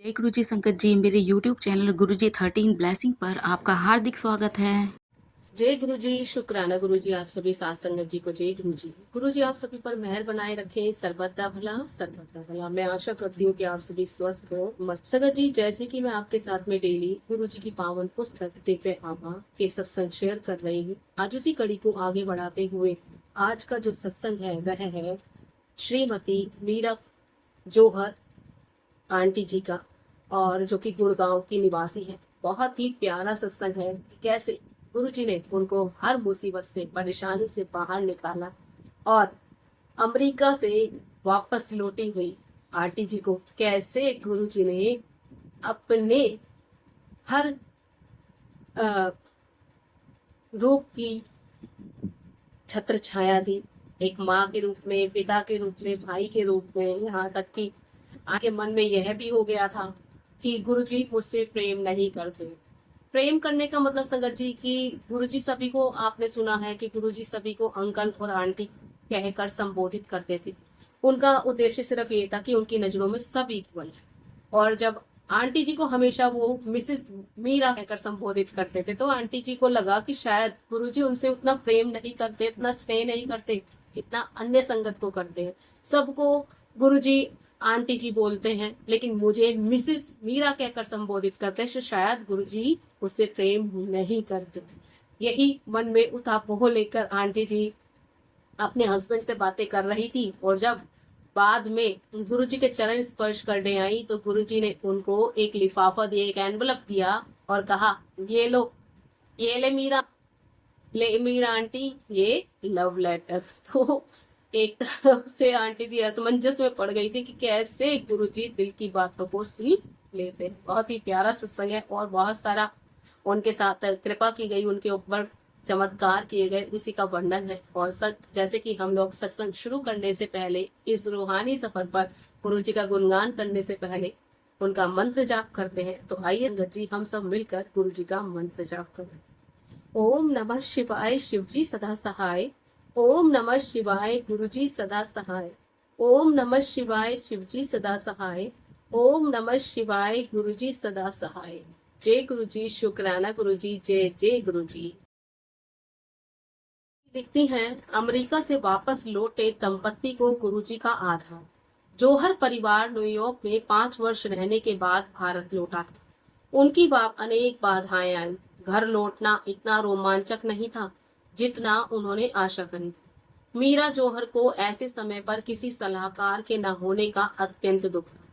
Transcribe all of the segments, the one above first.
जय गुरु जी संकट जी, मेरे यूट्यूब चैनल गुरु जी 13 ब्लेसिंग पर आपका हार्दिक स्वागत है। जय गुरु जी। शुक्राना गुरु जी, आप सभी साथ संगत जी को जय गुरु जी। गुरु जी आप सभी पर मेहर बनाए रखें, सर्वदा भला सर्वदा भला। मैं आशा करती हूँ कि आप सभी स्वस्थ हो, मस्त। संगत जी, जैसे कि मैं आपके साथ में डेली गुरु जी की पावन पुस्तक दिव्य आभा के सत्संग शेयर कर रही हूँ। आज उसी कड़ी को आगे बढ़ाते हुए आज का जो सत्संग है वह है श्रीमती मीरा जोहर आंटी जी का, और जो कि गुड़गांव की निवासी है। बहुत ही प्यारा सत्संग है। कैसे गुरु जी ने उनको हर मुसीबत से, परेशानी से बाहर निकाला, और अमेरिका से वापस लौटी हुई आंटी जी को कैसे गुरु जी ने अपने हर अ, रूप की छत्र छाया दी। एक माँ के रूप में, पिता के रूप में, भाई के रूप में, यहाँ तक कि आके मन में यह भी हो गया था कि गुरुजी मुझसे प्रेम नहीं करते। प्रेम करने का मतलब संगत जी कि गुरुजी सभी को, आपने सुना है कि गुरुजी सभी को अंकल और आंटी कहकर संबोधित करते थे। उनका उद्देश्य सिर्फ ये था कि उनकी नजरों में सब इक्वल है। और जब आंटी जी को हमेशा वो मिसेस मीरा कहकर संबोधित करते थे, तो आंटी जी को लगा कि शायद गुरुजी उनसे उतना प्रेम नहीं करते, उतना स्नेह नहीं करते जितना अन्य संगत को करते हैं। सबको गुरुजी आंटी जी बोलते हैं, लेकिन मुझे मिसेस मीरा कहकर संबोधित करते हैं, तो शायद गुरुजी उससे प्रेम नहीं करते। यही मन में उतापोह लेकर आंटी जी अपने हस्बैंड से बातें कर रही थी, और जब बाद में गुरुजी के चरण स्पर्श करने आई तो गुरुजी ने उनको एक लिफाफा दिया, एक एनवलप दिया, और कहा, ये लो, ये ले मीरा, ले मीरा आंटी, ये लव लेटर। तो एक तरफ से आंटी थी असमंजस में पड़ गई थी कि कैसे गुरुजी दिल की बातों को सुन लेते हैं। बहुत ही प्यारा सत्संग है, और बहुत सारा उनके साथ कृपा की गई, उनके ऊपर चमत्कार किए गए, उसी का वर्णन है। और सच जैसे कि हम लोग सत्संग शुरू करने से पहले, इस रूहानी सफर पर गुरु जी का गुणगान करने से पहले उनका मंत्र जाप करते हैं, तो आइए संगत जी हम सब मिलकर गुरु जी का मंत्र जाप करें। ओम नमः शिवाय, शिवजी सदा सहाय। ओम नमः शिवाय, गुरुजी सदा सहाय। ओम नमः शिवाय, शिवजी सदा सहाय। ओम नमः शिवाय, गुरुजी सदा सहाय। जय गुरुजी। शुक्राना गुरुजी। जय जय गुरुजी। लिखती हैं, अमेरिका से वापस लौटे दंपत्ति को गुरुजी का आधार। जोहर परिवार न्यूयॉर्क में 5 वर्ष रहने के बाद भारत लौटा था। उनकी अनेक बाधाएं आई। घर लौटना इतना रोमांचक नहीं था जितना उन्होंने आशा करी। मीरा जौहर को ऐसे समय पर किसी सलाहकार के न होने का अत्यंत दुख था,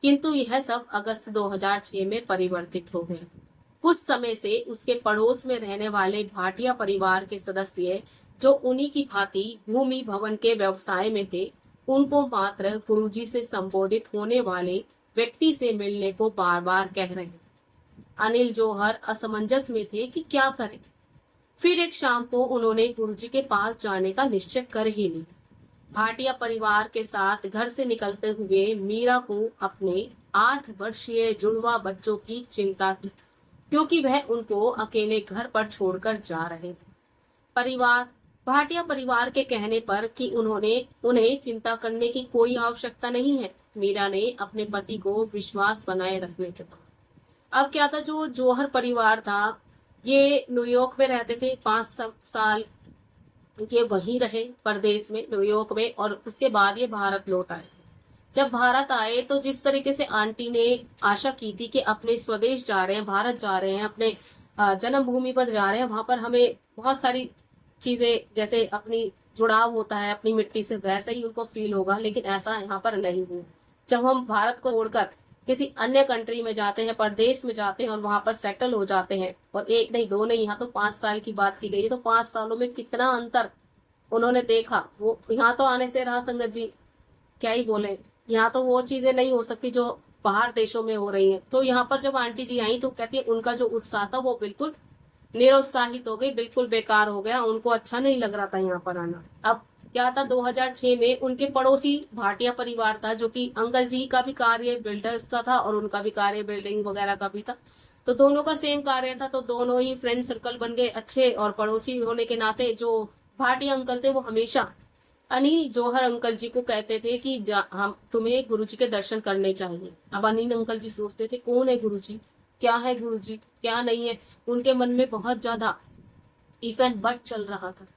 किंतु यह सब अगस्त 2006 में परिवर्तित हो गया। कुछ समय से उसके पड़ोस में रहने वाले भाटिया परिवार के सदस्य, जो उन्हीं की भांति भूमि भवन के व्यवसाय में थे, उनको मात्र गुरुजी से संबोधित होने वाले व्यक्ति से मिलने को बार बार कह रहे। अनिल जौहर असमंजस में थे कि क्या करें। फिर एक शाम को उन्होंने गुरुजी के पास जाने का निश्चय कर ही लिया। भाटिया परिवार के साथ घर से निकलते हुए मीरा को अपने 8 वर्षीय जुड़वा बच्चों की चिंता थी, क्योंकि वह उनको अकेले घर पर छोड़कर जा रहे थे। परिवार भाटिया परिवार के कहने पर कि उन्होंने उन्हें चिंता करने की कोई आवश्यकता नहीं है, मीरा ने अपने पति को विश्वास बनाए रखने को कहा। अब क्या था, जो जौहर परिवार था, ये न्यूयॉर्क में रहते थे। 5 साल ये वहीं रहे, परदेश में, न्यूयॉर्क में, और उसके बाद ये भारत लौट आए। जब भारत आए तो जिस तरीके से आंटी ने आशा की थी कि अपने स्वदेश जा रहे हैं, भारत जा रहे हैं, अपने जन्मभूमि पर जा रहे हैं, वहां पर हमें बहुत सारी चीजें, जैसे अपनी जुड़ाव होता है अपनी मिट्टी से, वैसा ही उनको फील होगा, लेकिन ऐसा यहाँ पर नहीं हुआ। जब हम भारत को छोड़कर किसी अन्य कंट्री में जाते हैं, परदेश में जाते हैं, और वहां पर सेटल हो जाते हैं, और एक नहीं दो नहीं, यहाँ तो 5 साल की बात की गई है, तो 5 सालों में कितना अंतर उन्होंने देखा। वो यहाँ तो आने से रहा संगत जी, क्या ही बोले। यहाँ तो वो चीजें नहीं हो सकती जो बाहर देशों में हो रही हैं। तो यहाँ पर जब आंटी जी आई तो कहती है उनका जो उत्साह था वो बिल्कुल निरुत्साहित हो गई, बिल्कुल बेकार हो गया। उनको अच्छा नहीं लग रहा था यहाँ पर आना। अब क्या था, 2006 में उनके पड़ोसी भाटिया परिवार था, जो कि अंकल जी का भी कार्य बिल्डर्स का था और उनका भी कार्य बिल्डिंग वगैरह का भी था। तो दोनों का सेम कार्य था, तो दोनों ही फ्रेंड सर्कल बन गए अच्छे, और पड़ोसी होने के नाते जो भाटिया अंकल थे वो हमेशा अनिल जौहर अंकल जी को कहते थे कि हम तुम्हें गुरुजी के दर्शन करने चाहिए। अब अनिल अंकल जी सोचते थे कौन है गुरुजी, क्या है गुरुजी, क्या नहीं है। उनके मन में बहुत ज्यादा इफ एंड बट चल रहा था।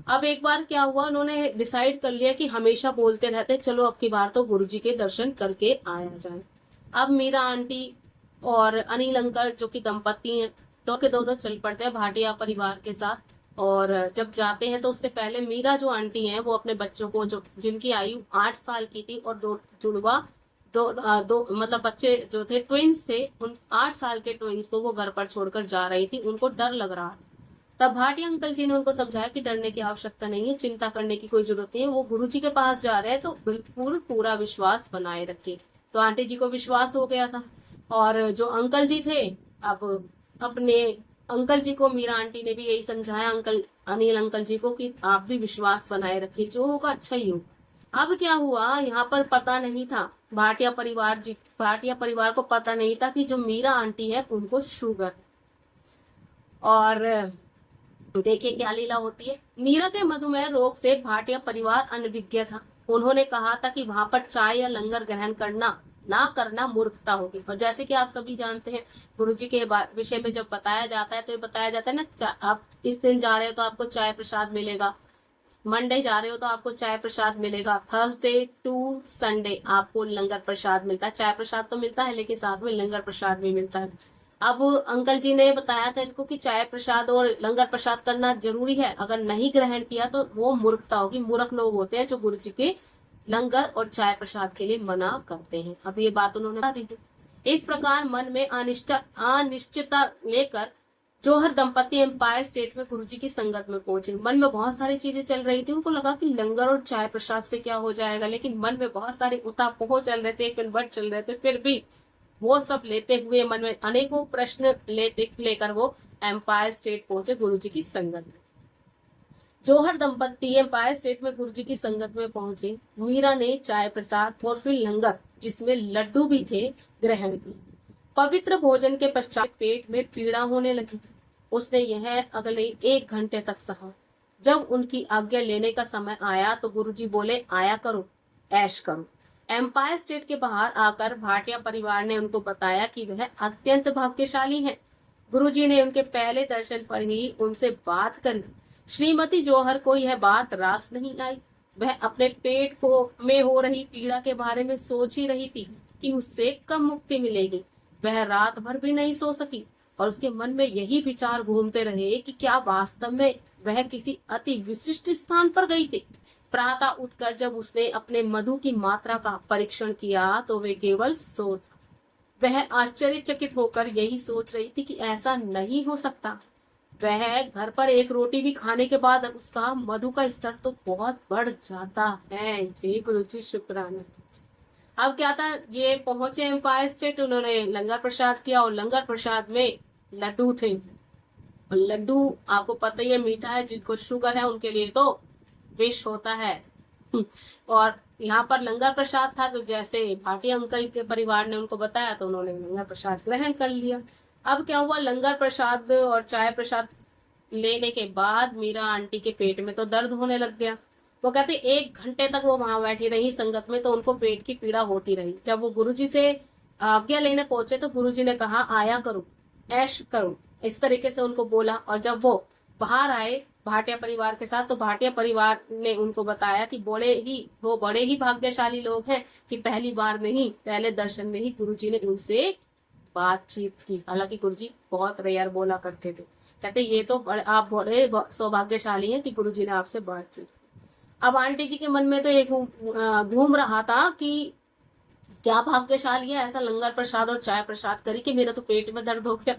अब एक बार क्या हुआ, उन्होंने डिसाइड कर लिया कि हमेशा बोलते रहते चलो अब की बार तो गुरुजी के दर्शन करके आया जाए। अब मीरा आंटी और अनिल अंकल जो कि दंपति हैं, दो के दोनों चल पड़ते हैं भाटिया परिवार के साथ। और जब जाते हैं तो उससे पहले मीरा जो आंटी हैं वो अपने बच्चों को, जो जिनकी आयु 8 साल की थी और दो जुड़वा दो मतलब बच्चे जो थे ट्विंस थे, उन 8 साल के ट्विंस को वो घर पर छोड़कर जा रही थी। उनको डर लग रहा था। तब भाटिया अंकल जी ने उनको समझाया कि डरने की आवश्यकता नहीं है, चिंता करने की कोई जरूरत नहीं है, वो गुरुजी के पास जा रहे हैं तो बिल्कुल पूरा विश्वास बनाए रखिए। तो आंटी जी को विश्वास हो गया था। और जो अंकल जी थे, अब अपने अंकल जी को मीरा आंटी ने भी यही समझाया, अंकल अनिल अंकल जी को, कि आप भी विश्वास बनाए रखिए, जो होगा अच्छा ही हो। अब क्या हुआ, यहाँ पर पता नहीं था भाटिया परिवार को पता नहीं था कि जो मीरा आंटी है उनको शुगर। और देखिए क्या लीला होती है। मीरा के मधुमेह रोग से भाटिया परिवार अनभिज्ञ था। उन्होंने कहा था कि वहां पर चाय या लंगर ग्रहण करना ना करना मूर्खता होगी। और जैसे कि आप सभी जानते हैं, गुरुजी के विषय में जब बताया जाता है तो ये बताया जाता है ना, आप इस दिन जा रहे हो तो आपको चाय प्रसाद मिलेगा, मंडे जा रहे हो तो आपको चाय प्रसाद मिलेगा, थर्सडे टू संडे आपको लंगर प्रसाद मिलता है। चाय प्रसाद तो मिलता है लेकिन साथ में लंगर प्रसाद भी मिलता है। अब अंकल जी ने बताया था इनको कि चाय प्रसाद और लंगर प्रसाद करना जरूरी है, अगर नहीं ग्रहण किया तो वो मूर्खता होगी। मूर्ख लोग होते हैं जो गुरु जी के लंगर और चाय प्रसाद के लिए मना करते हैं। अब ये बात उन्होंने बता दी थी। इस प्रकार मन में अनिश्चितता लेकर जौहर दंपति एम्पायर स्टेट में गुरुजी की संगत में पहुंचे। मन में बहुत सारी चीजें चल रही थी। उनको लगा कि लंगर और चाय प्रसाद से क्या हो जाएगा, लेकिन मन में बहुत सारे उतापोह चल रहे थे, फिर बट चल रहे थे। फिर भी वो सब लेते हुए मन में अनेकों प्रश्न लेकर वो एम्पायर स्टेट पहुंचे गुरुजी की संगत में। जौहर दंपति एम्पायर स्टेट में गुरुजी की संगत में पहुंचे। मीरा ने चाय प्रसाद और फिर लंगर, जिसमें लड्डू भी थे, ग्रहण की। पवित्र भोजन के पश्चात पेट में पीड़ा होने लगी। उसने यह अगले 1 घंटे तक सहा। जब उनकी आज्ञा लेने का समय आया तो गुरुजी बोले, आया करो, ऐश करो। एम्पायर स्टेट के बाहर आकर भाटिया परिवार ने उनको बताया कि वह अत्यंत भाग्यशाली हैं। गुरुजी ने उनके पहले दर्शन पर ही उनसे बात करी। श्रीमती जौहर को यह बात रास नहीं आई। वह अपने पेट को में हो रही पीड़ा के बारे में सोच ही रही थी कि उससे कब मुक्ति मिलेगी। वह रात भर भी नहीं सो सकी और उसके मन में यही विचार घूमते रहे कि क्या वास्तव में वह किसी अति विशिष्ट स्थान पर गई थी। प्रातः उठकर जब उसने अपने मधु की मात्रा का परीक्षण किया तो वे केवल 100 था। वह आश्चर्यचकित होकर यही सोच रही थी कि ऐसा नहीं हो सकता। वह घर पर एक रोटी भी खाने के बाद उसका मधु का स्तर तो बहुत बढ़ जाता है। जी गुरु जी शुक्राना। अब क्या था, ये पहुंचे एम्पायर स्टेट, उन्होंने लंगर प्रसाद किया और लंगर प्रसाद में लड्डू थे। और लड्डू आपको पता ही है मीठा है, जिनको शुगर है उनके लिए तो विष होता है। और यहाँ पर लंगर प्रसाद था, तो जैसे भाटिया अंकल के परिवार ने उनको बताया तो उन्होंने लंगर प्रसाद ग्रहण कर लिया। अब क्या हुआ, लंगर प्रसाद और चाय प्रसाद लेने के बाद मीरा आंटी के पेट में तो दर्द होने लग गया। वो कहते 1 घंटे तक वो वहां बैठी रही संगत में, तो उनको पेट की पीड़ा होती रही। जब वो गुरुजी से आज्ञा लेने पहुंचे तो गुरुजी ने कहा, आया करो, ऐश करो, इस तरीके से उनको बोला। और जब वो बाहर आए भाटिया परिवार के साथ, तो भाटिया परिवार ने उनको बताया कि वो बड़े ही भाग्यशाली लोग हैं कि पहली बार में ही, पहले दर्शन में ही गुरुजी ने उनसे बातचीत की। हालांकि गुरुजी बहुत रेयर बोला करते थे, कहते ये तो आप बड़े सौभाग्यशाली हैं कि गुरुजी ने आपसे बातचीत की। अब आंटी जी के मन में तो एक घूम रहा था कि क्या भाग्यशाली है, ऐसा लंगर प्रसाद और चाय प्रसाद करी कि मेरा तो पेट में दर्द हो गया।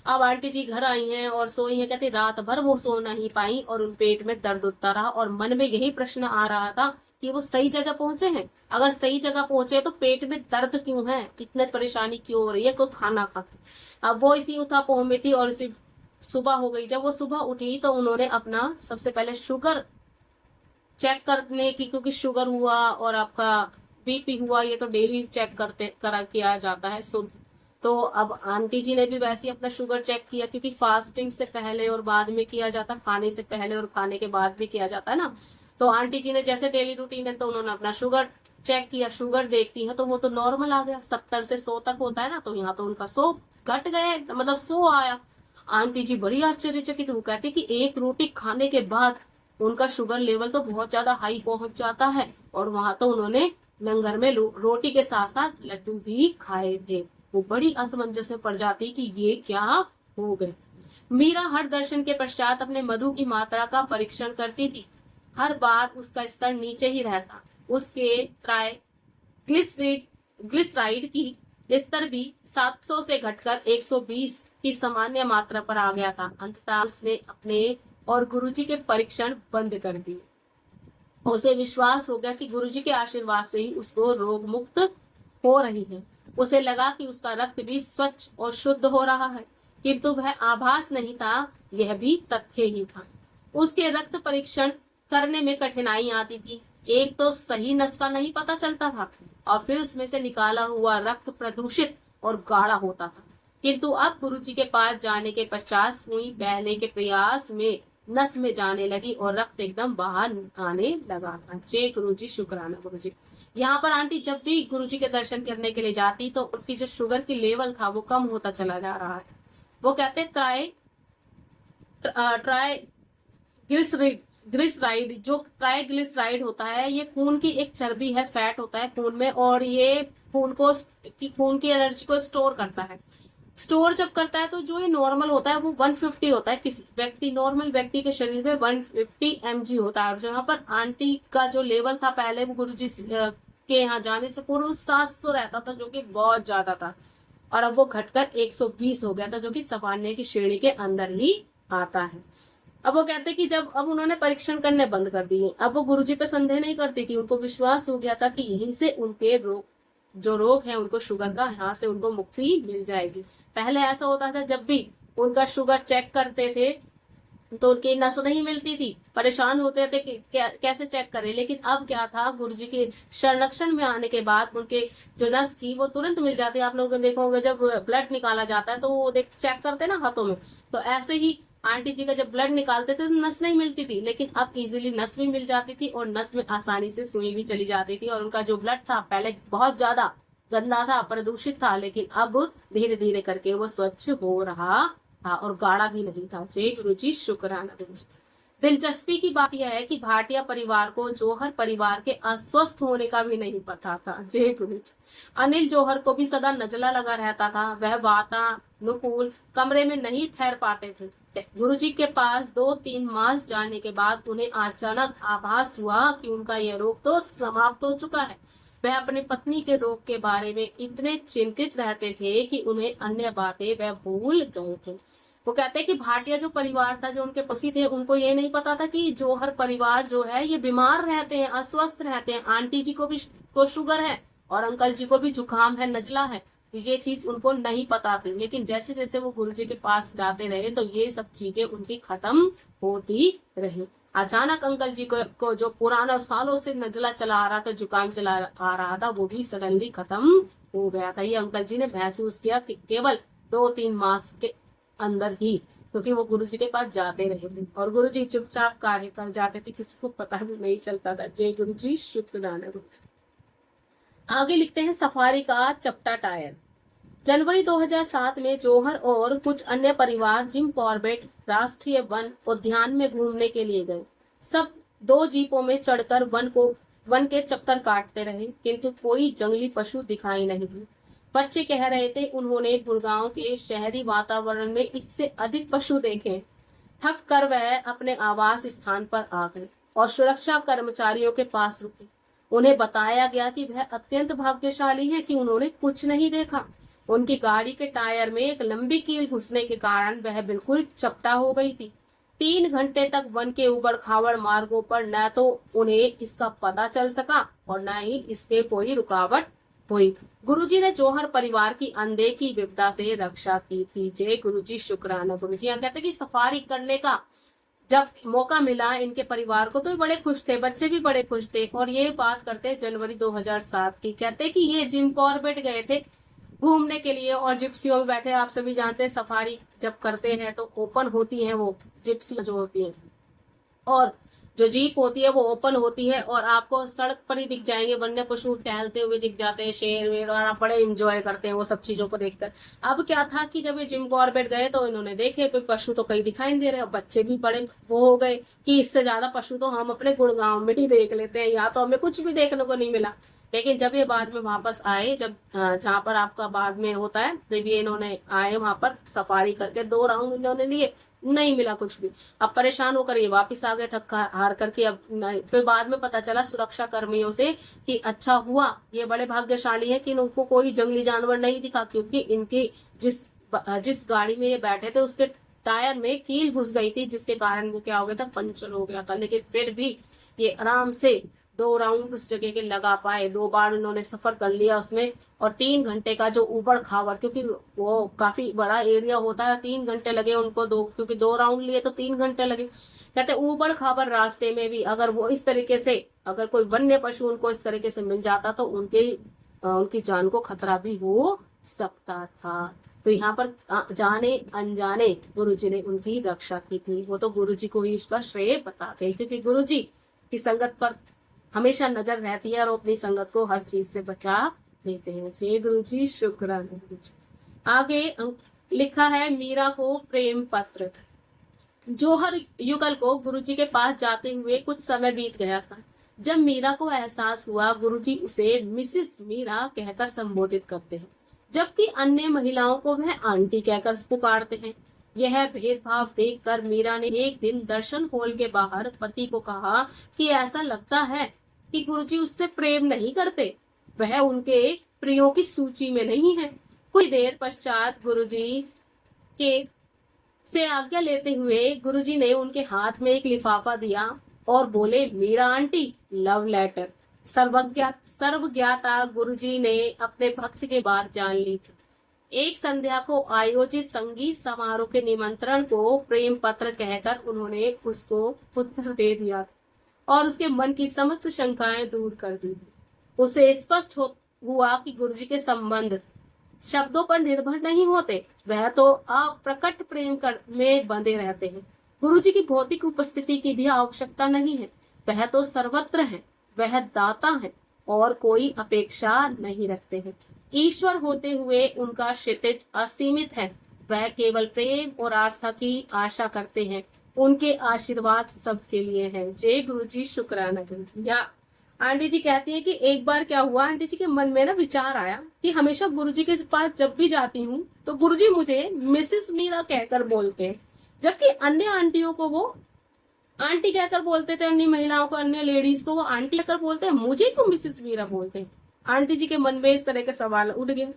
अब आंटी जी घर आई हैं और सोई हैं। कहते रात भर वो सो नहीं पाई और उन पेट में दर्द उठता रहा और मन में यही प्रश्न आ रहा था कि वो सही जगह पहुंचे हैं। अगर सही जगह पहुंचे तो पेट में दर्द क्यों है, इतने परेशानी क्यों हो रही है, कोई खाना खाते। अब वो इसी उठापोह में थी और इसी सुबह हो गई। जब वो सुबह उठी तो उन्होंने अपना सबसे पहले शुगर चेक करने की, क्योंकि शुगर हुआ और आपका बीपी हुआ, ये तो डेली चेक करा किया जाता है। तो अब आंटी जी ने भी वैसे ही अपना शुगर चेक किया, क्योंकि फास्टिंग से पहले और बाद में किया जाता, खाने से पहले और खाने के बाद भी किया जाता है ना। तो आंटी जी ने जैसे डेली रूटीन है तो उन्होंने अपना शुगर चेक किया, शुगर देखती है तो वो तो नॉर्मल आ गया, 70 से 100 तक होता है ना, तो यहाँ तो उनका 100 घट गए, मतलब 100 आया। आंटी जी बड़ी आश्चर्यचकित, वो कहती कि एक रोटी खाने के बाद उनका शुगर लेवल तो बहुत ज्यादा हाई पहुंच जाता है, और वहां तो उन्होंने लंगर में रोटी के साथ साथ लड्डू भी खाए थे। वो बड़ी असमंजस में पड़ जाती कि ये क्या हो गए। मीरा हर दर्शन के पश्चात अपने मधु की मात्रा का परीक्षण करती थी। हर बार उसका स्तर नीचे ही रहता। उसके ग्लिसराइड की स्तर भी 700 से घटकर 120 की सामान्य मात्रा पर आ गया था। अंततः उसने अपने और गुरुजी के परीक्षण बंद कर दिए। उसे विश्वास हो गया कि गुरुजी के आशीर्वाद से ही उसको रोग मुक्त हो रही है। उसे लगा कि उसका रक्त भी स्वच्छ और शुद्ध हो रहा है, किंतु वह आभास नहीं था, यह भी तथ्य ही था। उसके रक्त परीक्षण करने में कठिनाई आती थी। एक तो सही नस का नहीं पता चलता था, और फिर उसमें से निकाला हुआ रक्त प्रदूषित और गाढ़ा होता था। किंतु अब गुरुजी के पास जाने के पश्चात सुई बहने के प्रयास में नस में जाने लगी और रक्त एकदम बाहर आने लगा था। जय गुरु जी, शुक्राना गुरु जी। यहाँ पर आंटी जब भी गुरु जी के दर्शन करने के लिए जाती तो उनकी जो शुगर की लेवल था वो कम होता चला जा रहा है। वो कहते ट्राई ग्लिसराइड, जो ट्राइग्लिसराइड होता है, ये खून की एक चर्बी है, फैट होता है खून में, और ये खून की एनर्जी को स्टोर करता है। स्टोर जब करता है तो जो ये नॉर्मल होता है वो 150 होता है, किसी नॉर्मल व्यक्ति के शरीर में 150 mg होता है, और जहां पर आंटी का जो लेवल था पहले वो गुरुजी के यहाँ जाने से पूर्व 700 रहता था, जो कि बहुत ज्यादा था, और अब वो घटकर 120 हो गया था, जो कि सामान्य की श्रेणी के अंदर ही आता है। अब वो कहते कि जब अब उन्होंने परीक्षण करने बंद कर दिए, अब वो गुरुजी पे संदेह नहीं करती थी, उनको विश्वास हो गया था कि यहीं से उनके रोग है उनको शुगर का, यहाँ से उनको मुक्ति मिल जाएगी। पहले ऐसा होता था जब भी उनका शुगर चेक करते थे तो उनकी नस नहीं मिलती थी, परेशान होते थे कि कैसे चेक करें, लेकिन अब क्या था, गुरुजी के संरक्षण में आने के बाद उनके जो नस थी वो तुरंत मिल जाती है। आप लोगों ने देखा होगा जब ब्लड निकाला जाता है तो वो चेक करते ना हाथों में, तो ऐसे ही आंटी जी का जब ब्लड निकालते थे तो नस नहीं मिलती थी, लेकिन अब इजीली नस भी मिल जाती थी और नस में आसानी से सुई भी चली जाती थी, और उनका जो ब्लड था पहले बहुत ज्यादा गंदा था, प्रदूषित था, लेकिन अब धीरे धीरे करके वो स्वच्छ हो रहा था और गाढ़ा भी नहीं था। जय गुरु जी, शुक्राना गुरु जी। दिलचस्पी की बात यह है कि भाटिया परिवार को जौहर परिवार के अस्वस्थ होने का भी नहीं पता था। जय गुरु जी। अनिल जौहर को भी सदा नजला लगा रहता था, वह वातानुकूल कमरे में नहीं ठहर पाते थे। गुरुजी के पास 2-3 मास जाने के बाद उन्हें अचानक आभास हुआ कि उनका यह रोग तो समाप्त हो चुका है। वह अपनी पत्नी के रोग के बारे में इतने चिंतित रहते थे कि उन्हें अन्य बातें वह भूल गए थे। वो कहते हैं कि भाटिया जो परिवार था, जो उनके पड़ोसी थे, उनको ये नहीं पता था कि जौहर परिवार जो है ये बीमार रहते हैं, अस्वस्थ रहते हैं। आंटी जी को शुगर है और अंकल जी को भी जुकाम है, नजला है, ये चीज उनको नहीं पता थी। लेकिन जैसे जैसे वो गुरुजी के पास जाते रहे तो ये सब चीजें उनकी खत्म होती रही। अचानक अंकल जी को जो पुराना सालों से नजला चला आ रहा था, जुकाम चला आ रहा था, वो भी सडनली खत्म हो गया था। ये अंकल जी ने महसूस किया कि केवल 2-3 मास के अंदर ही, क्योंकि वो गुरुजी के पास जाते रहे थे और गुरुजी चुपचाप कार्य कर जाते थे, किसी को पता भी नहीं चलता था। जय गुरु जी, शुक्राना गुरु जी। आगे लिखते हैं सफारी का चपटा टायर। जनवरी 2007 में जौहर और कुछ अन्य परिवार जिम कॉर्बेट राष्ट्रीय वन उद्यान में घूमने के लिए गए। सब 2 जीपों में चढ़कर वन के चक्कर काटते रहे, किंतु कोई जंगली पशु दिखाई नहीं दी। बच्चे कह रहे थे उन्होंने गुड़गांव के शहरी वातावरण में इससे अधिक पशु देखे। थक कर वह अपने आवास स्थान पर आ गए और सुरक्षा कर्मचारियों के पास रुके। उन्हें बताया गया कि वह अत्यंत भाग्यशाली है कि उन्होंने कुछ नहीं देखा। उनकी गाड़ी के टायर में एक लंबी कील घुसने के कारण वह बिल्कुल चपटा हो गई थी। 3 घंटे तक वन के उबड़ खाबड़ मार्गों पर न तो उन्हें इसका पता चल सका और न ही इसके कोई रुकावट हुई। गुरुजी ने जौहर परिवार की अनदेखी विपदा से रक्षा की थी। जय गुरुजी, शुक्राना गुरुजी। यहाँ कहते कि सफारी करने का जब मौका मिला इनके परिवार को तो बड़े खुश थे, बच्चे भी बड़े खुश थे। और ये बात करते जनवरी 2007 की। कहते कि ये जिम कॉर्बेट गए थे घूमने के लिए और जिप्सियों में बैठे। आप सभी जानते हैं सफारी जब करते हैं तो ओपन होती हैं वो जिप्सी जो होती हैं, और जो जीप होती है वो ओपन होती है और आपको सड़क पर ही दिख जाएंगे वन्य पशु टहलते हुए दिख जाते हैं, शेर वेर, और आप बड़े इंजॉय करते हैं वो सब चीजों को देखकर। अब क्या था कि जब ये जिम कॉर्बेट गए तो इन्होंने देखे पशु तो कहीं दिखाई नहीं दे रहे, और बच्चे भी बड़े वो हो गए कि इससे ज्यादा पशु तो हम अपने गुड़गांव में ही देख लेते हैं, यहाँ तो हमें कुछ भी देखने को नहीं मिला। लेकिन जब ये बाद में वापस आए, जब जहाँ पर आपका बाद में होता है, जब ये इन्होंने आए वहां पर सफारी करके 2 राउंड इन्होंने लिए, नहीं मिला कुछ भी। अब परेशान होकर ये वापस आ गए थक हार करके। अब फिर बाद में पता चला सुरक्षा कर्मियों से कि अच्छा हुआ, ये बड़े भाग्यशाली है कि इनको कोई जंगली जानवर नहीं दिखा, क्योंकि इनकी जिस जिस गाड़ी में ये बैठे थे उसके टायर में कील घुस गई थी, जिसके कारण वो क्या हो गया था, पंचर हो गया था। लेकिन फिर भी ये आराम से 2 राउंड उस जगह के लगा पाए, 2 बार उन्होंने सफर कर लिया उसमें। और 3 घंटे का जो उबड़ खाबड़, क्योंकि वो काफी बड़ा एरिया होता है, 3 घंटे लगे उनको, क्योंकि 2 राउंड लिए तो 3 घंटे लगे। कहते उबड़ खाबड़ रास्ते में भी अगर वो इस तरीके से, अगर कोई वन्य पशु उनको इस तरीके से मिल जाता तो उनकी जान को खतरा भी हो सकता था। तो यहाँ पर जाने अनजाने गुरुजी ने उनकी रक्षा की थी। वो तो गुरुजी को ही इसका श्रेय बताते हैं, क्योंकि गुरुजी की संगत पर हमेशा नजर रहती है और वो अपनी संगत को हर चीज से बचा लेते हैं। जय गुरु जी, शुक्राना गुरु जी। आगे लिखा है मीरा को प्रेम पत्र। जौहर युगल को गुरुजी के पास जाते हुए कुछ समय बीत गया था। जब मीरा को एहसास हुआ, गुरुजी उसे मिसिस मीरा कहकर संबोधित करते हैं, जबकि अन्य महिलाओं को वह आंटी कहकर पुकारते हैं। यह भेदभाव देखकर मीरा ने एक दिन दर्शन हॉल के बाहर पति को कहा कि ऐसा लगता है कि गुरुजी उससे प्रेम नहीं करते, वह उनके प्रियों की सूची में नहीं है। कुछ देर पश्चात गुरुजी के से आज्ञा लेते हुए गुरुजी ने उनके हाथ में एक लिफाफा दिया और बोले, मीरा आंटी, लव लेटर। सर्वज्ञाता गुरुजी ने अपने भक्त के बात जान ली थी। एक संध्या को आयोजित संगीत समारोह के निमंत्रण को प्रेम पत्र कहकर उन्होंने उसको उत्तर दे दिया और उसके मन की समस्त शंकाएं दूर कर दी। उसे स्पष्ट हुआ कि गुरुजी के संबंध शब्दों पर निर्भर नहीं होते, वह तो अप्रकट प्रेम कर में बंधे रहते हैं। गुरुजी की भौतिक उपस्थिति की भी आवश्यकता नहीं है, वह तो सर्वत्र है, वह दाता है और कोई अपेक्षा नहीं रखते हैं। ईश्वर होते हुए उनका क्षितिज असीमित है, वह केवल प्रेम और आस्था की आशा करते हैं। उनके आशीर्वाद सबके लिए है। जय गुरु जी, शुक्राना गुरु जी। या आंटी जी कहती है कि एक बार क्या हुआ, आंटी जी के मन में ना विचार आया कि हमेशा गुरुजी के पास जब भी जाती हूँ तो गुरुजी मुझे मिसेस मीरा कहकर बोलते हैं, जबकि अन्य आंटियों को वो आंटी कहकर बोलते थे, अन्य महिलाओं को, अन्य लेडीज को वो आंटी कहकर बोलते हैं, मुझे क्यों मिसेस मीरा बोलते हैं। आंटी जी के मन में इस तरह के सवाल उठ गए।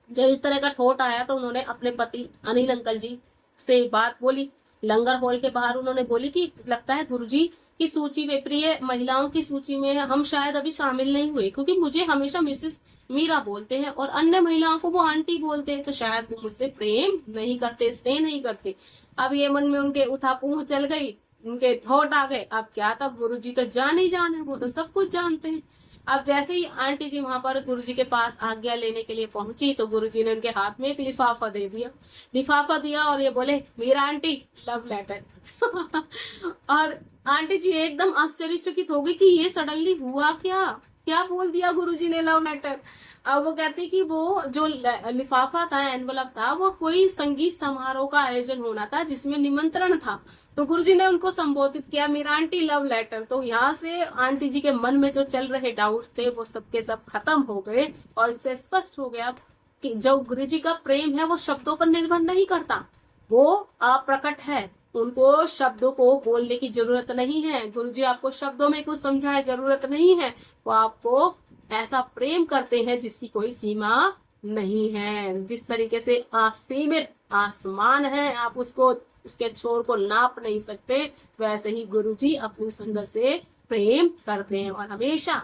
जब इस तरह का थॉट आया तो उन्होंने अपने पति अनिल अंकल जी से बात बोली। लंगर हॉल के बाहर उन्होंने बोली कि लगता है गुरुजी की सूची में, प्रिय महिलाओं की सूची में हम शायद अभी शामिल नहीं हुए, क्योंकि मुझे हमेशा मिसेस मीरा बोलते हैं और अन्य महिलाओं को वो आंटी बोलते हैं, तो शायद वो मुझसे प्रेम नहीं करते, स्नेह नहीं करते। अब ये मन में उनके उठापूह चल गई, उनके थॉट आ गए। अब क्या था, गुरुजी तो जान ही जाने, वो तो सब कुछ जानते हैं। अब जैसे ही आंटी जी वहां पर गुरुजी के पास आज्ञा लेने के लिए पहुंची तो गुरुजी ने उनके हाथ में एक लिफाफा दे दिया, लिफाफा दिया और ये बोले, मेरा आंटी, लव लेटर। और आंटी जी एकदम आश्चर्यचकित हो गई कि ये सडनली हुआ क्या, क्या बोल दिया गुरुजी ने, लव लेटर। अब वो कहती कि वो जो लिफाफा था, एनवलप था, वो कोई संगीत समारोह का आयोजन होना था जिसमें निमंत्रण था। तो गुरुजी ने उनको संबोधित किया, मेरा आंटी, लव लेटर। तो यहाँ से आंटी जी के मन में जो चल रहे डाउट्स थे वो सबके सब खत्म हो गए और इससे स्पष्ट हो गया कि जो गुरुजी का प्रेम है वो शब्दों पर निर्भर नहीं करता, वो अप्रकट है। उनको शब्दों को बोलने की जरूरत नहीं है, गुरुजी आपको शब्दों में कुछ समझाए जरूरत नहीं है। वो आपको ऐसा प्रेम करते हैं जिसकी कोई सीमा नहीं है। जिस तरीके से असीमित आसमान है, आप उसको, उसके छोर को नाप नहीं सकते, वैसे ही गुरुजी अपनी संगत से प्रेम करते हैं और हमेशा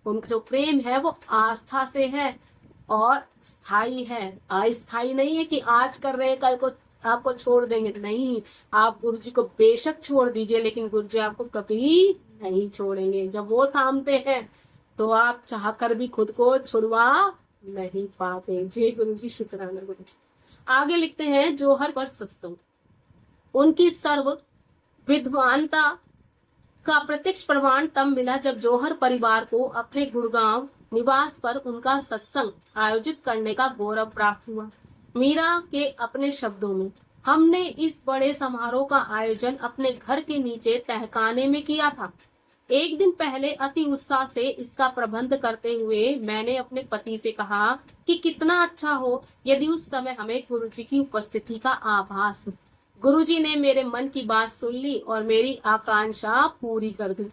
उनका जो प्रेम है वो आस्था से है और स्थायी है, अस्थायी नहीं है कि आज कर रहे हैं कल को आपको छोड़ देंगे। नहीं, आप गुरुजी को बेशक छोड़ दीजिए, लेकिन गुरुजी आपको कभी नहीं छोड़ेंगे। जब वो थामते हैं तो आप चाहकर भी खुद को छुड़वा नहीं पाते। जय गुरुजी, शुक्राना गुरुजी। आगे लिखते हैं, जौहर पर सत्संग। उनकी सर्व विद्वानता का प्रत्यक्ष प्रमाण तब मिला जब जौहर परिवार को अपने गुड़गांव निवास पर उनका सत्संग आयोजित करने का गौरव प्राप्त हुआ। मीरा के अपने शब्दों में, हमने इस बड़े समारोह का आयोजन अपने घर के नीचे तहखाने में किया था। एक दिन पहले अति उत्साह से इसका प्रबंध करते हुए मैंने अपने पति से कहा कि कितना अच्छा हो यदि उस समय हमें गुरुजी की उपस्थिति का आभास हो। गुरुजी ने मेरे मन की बात सुन ली और मेरी आकांक्षा पूरी कर दी।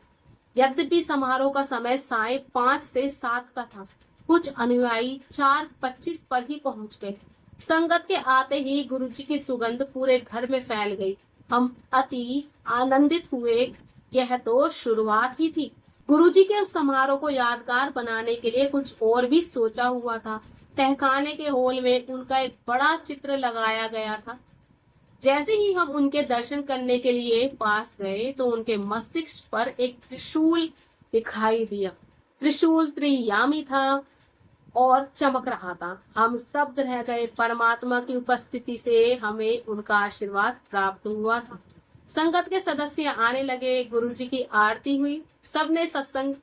यद्यपि समारोह का समय साय 5 से 7 का था, कुछ अनुयायी 4:25 पर ही पहुंच गए। संगत के आते ही गुरुजी की सुगंध पूरे घर में फैल गई। हम अति आनंदित हुए। यह तो शुरुआत ही थी। गुरुजी के उस समारोह को यादगार बनाने के लिए कुछ और भी सोचा हुआ था। तहखाने के हॉल में उनका एक बड़ा चित्र लगाया गया था। जैसे ही हम उनके दर्शन करने के लिए पास गए तो उनके मस्तिष्क पर एक त्रिशूल दिखाई दिया। त्रिशूल त्रियामी था और चमक रहा था। हम स्तब्ध रह गए। परमात्मा की उपस्थिति से हमें उनका आशीर्वाद प्राप्त हुआ था। संगत के सदस्य आने लगे। गुरुजी की आरती हुई। सबने सत्संग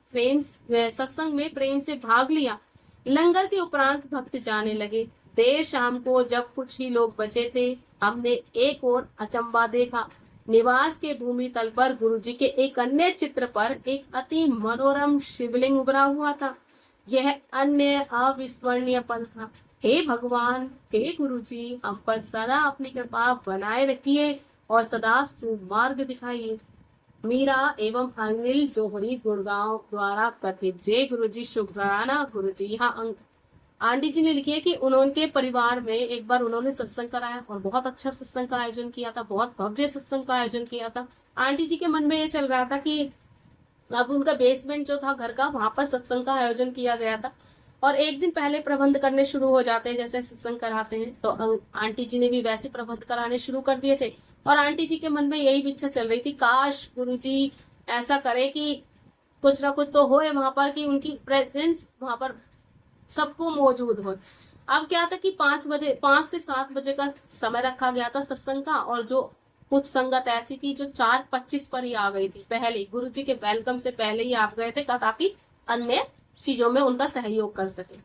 में प्रेम से भाग लिया। लंगर के उपरांत भक्त जाने लगे। देर शाम को जब कुछ ही लोग बचे थे, हमने एक और अचंबा देखा। निवास के भूमि तल पर गुरुजी के एक अन्य चित्र पर एक अति मनोरम शिवलिंग उभरा हुआ था। यह अन्य अविस्मरणीय पल था। हे भगवान, हे गुरुजी, हम पर सदा अपनी कृपा बनाए रखिए और सदा सुमार्ग दिखाइए। मीरा एवं अनिल जौहरी, गुड़गांव द्वारा कथित। जय गुरुजी, शुक्राना गुरुजी। यहाँ आंटी जी ने लिखी है कि उनके परिवार में एक बार उन्होंने सत्संग कराया और बहुत अच्छा सत्संग का आयोजन किया था, बहुत भव्य सत्संग का आयोजन किया था। आंटी जी के मन में ये चल रहा था कि अब उनका बेसमेंट जो था घर का, वहां पर सत्संग का आयोजन किया गया था और एक दिन पहले प्रबंध करने शुरू हो जाते हैं जैसे सत्संग कराते हैं। तो आंटी जी ने भी वैसे प्रबंध कराने शुरू कर दिए थे और आंटी जी के मन में यही इच्छा चल रही थी, काश गुरुजी ऐसा करे कि कुछ ना कुछ तो होए वहां पर, कि उनकी प्रेजेंस वहां पर सबको मौजूद हो। अब क्या था कि 5 से 7 बजे का समय रखा गया था सत्संग का और जो कुछ संगत ऐसी थी जो 4:25 पर ही आ गई थी। पहले गुरुजी के वेलकम से पहले ही आ गए थे ताकि अन्य चीजों में उनका सहयोग कर सके।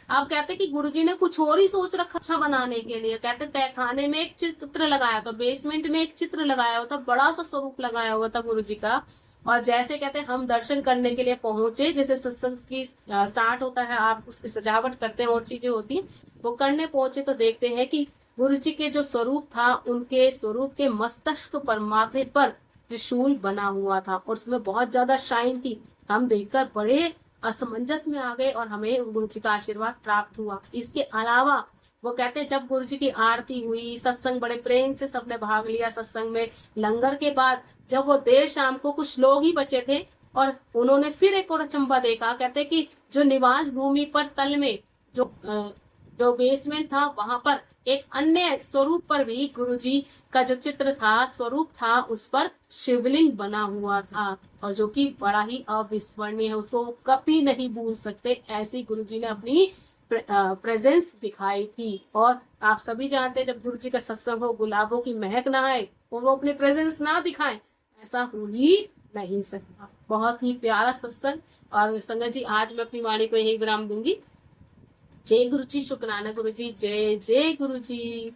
आप कहते कि गुरुजी ने कुछ और ही सोच रखा अच्छा बनाने के लिए। कहते तहखाने में एक चित्र लगाया था, बेसमेंट में एक चित्र लगाया हुआ था, बड़ा सा स्वरूप लगाया हुआ था गुरुजी का। और जैसे कहते हैं हम दर्शन करने के लिए पहुंचे, जैसे सत्संग की स्टार्ट होता है, आप उसकी सजावट करते हैं और चीजें होती हैं, वो करने पहुंचे तो देखते हैं कि गुरुजी के जो स्वरूप था, उनके स्वरूप के मस्तक पर, माथे पर त्रिशूल बना हुआ था और उसमें बहुत ज्यादा शाइन थी। हम देखकर बड़े असमंजस में आ गए और हमें गुरुजी का आशीर्वाद प्राप्त हुआ। इसके अलावा वो कहते हैं जब गुरुजी की आरती हुई, सत्संग बड़े प्रेम से सबने भाग लिया सत्संग में। लंगर के बाद जब वो देर शाम को कुछ लोग ही बचे थे और उन्होंने फिर एक और अचंबा देखा। कहते कि जो निवास भूमि पर तल में जो बेसमेंट था, वहां पर एक अन्य स्वरूप पर भी गुरुजी का जो चित्र था, स्वरूप था, उस पर शिवलिंग बना हुआ था और जो कि बड़ा ही अविस्मरणीय है। उसको कभी नहीं भूल सकते, ऐसी गुरुजी ने अपनी प्रेजेंस दिखाई थी। और आप सभी जानते हैं जब गुरुजी का सत्संग हो, गुलाबों की महक ना आए और वो अपनी प्रेजेंस ना दिखाएं, ऐसा हो ही नहीं सकता। बहुत ही प्यारा सत्संग। और संगत जी, आज मैं अपनी वाणी को यही विराम दूंगी। जय गुरु जी, शुक्राना गुरु जी, जय जय गुरु जी।